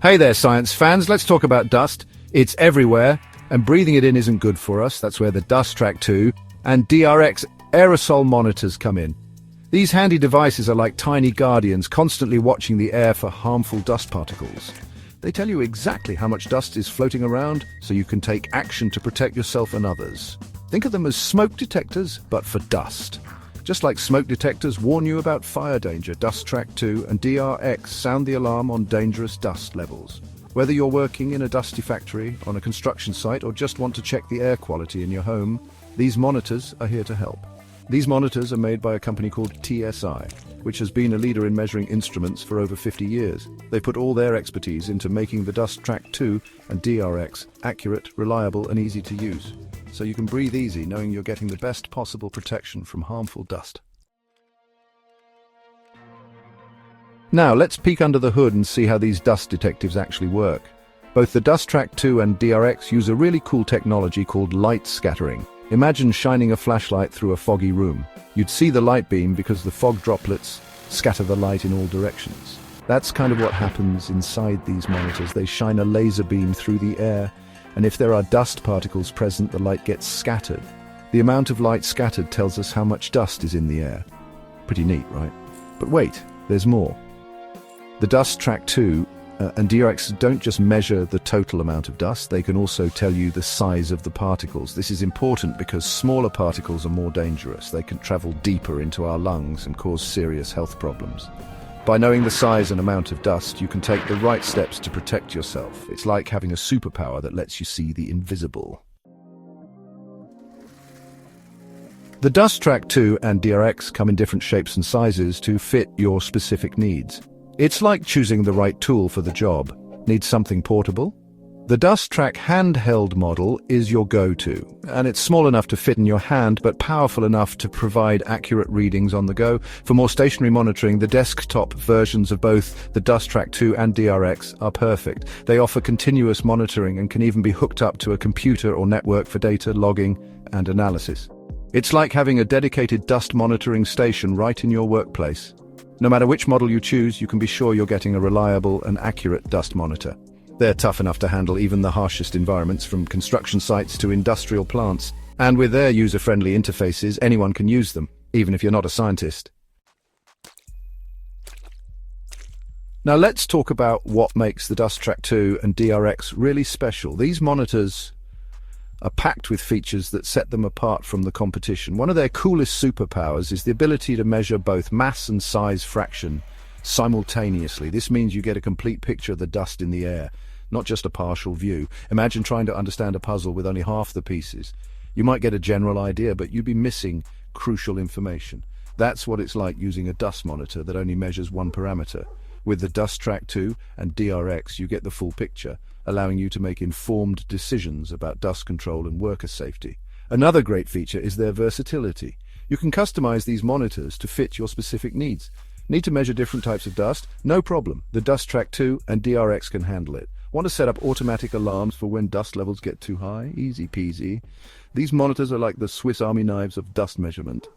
Hey there, science fans. Let's talk about dust. It's everywhere, and breathing it in isn't good for us. That's where the DustTrak 2 and DRX aerosol monitors come in. These handy devices are like tiny guardians, constantly watching the air for harmful dust particles. They tell you exactly how much dust is floating around, so you can take action to protect yourself and others. Think of them as smoke detectors, but for dust. Just like smoke detectors warn you about fire danger, DustTrak 2 and DRX sound the alarm on dangerous dust levels. Whether you're working in a dusty factory, on a construction site, or just want to check the air quality in your home, these monitors are here to help. These monitors are made by a company called TSI, which has been a leader in measuring instruments for over 50 years. They put all their expertise into making the DustTrak 2 and DRX accurate, reliable, and easy to use, so you can breathe easy knowing you're getting the best possible protection from harmful dust. Now let's peek under the hood and see how these dust detectives actually work. Both the DustTrak 2 and DRX use a really cool technology called light scattering. Imagine shining a flashlight through a foggy room. You'd see the light beam because the fog droplets scatter the light in all directions. That's kind of what happens inside these monitors. They shine a laser beam through the air, and if there are dust particles present, the light gets scattered. The amount of light scattered tells us how much dust is in the air. Pretty neat, right? But wait, there's more. The DustTrak 2 and DRX don't just measure the total amount of dust, they can also tell you the size of the particles. This is important because smaller particles are more dangerous. They can travel deeper into our lungs and cause serious health problems. By knowing the size and amount of dust, you can take the right steps to protect yourself. It's like having a superpower that lets you see the invisible. The DustTrak 2 and DRX come in different shapes and sizes to fit your specific needs. It's like choosing the right tool for the job. Need something portable? The DustTrak handheld model is your go-to, and it's small enough to fit in your hand but powerful enough to provide accurate readings on the go. For more stationary monitoring, the desktop versions of both the DustTrak 2 and DRX are perfect. They offer continuous monitoring and can even be hooked up to a computer or network for data logging and analysis. It's like having a dedicated dust monitoring station right in your workplace. No matter which model you choose, you can be sure you're getting a reliable and accurate dust monitor. They're tough enough to handle even the harshest environments, from construction sites to industrial plants. And with their user-friendly interfaces, anyone can use them, even if you're not a scientist. Now let's talk about what makes the DustTrak 2 and DRX really special. These monitors are packed with features that set them apart from the competition. One of their coolest superpowers is the ability to measure both mass and size fraction simultaneously. This means you get a complete picture of the dust in the air, not just a partial view. Imagine trying to understand a puzzle with only half the pieces. You might get a general idea, but you'd be missing crucial information. That's what it's like using a dust monitor that only measures one parameter. With the DustTrak 2 and DRX, you get the full picture, allowing you to make informed decisions about dust control and worker safety. Another great feature is their versatility. You can customize these monitors to fit your specific needs. Need to measure different types of dust? No problem. The DustTrak 2 and DRX can handle it. Want to set up automatic alarms for when dust levels get too high? Easy peasy. These monitors are like the Swiss Army knives of dust measurement.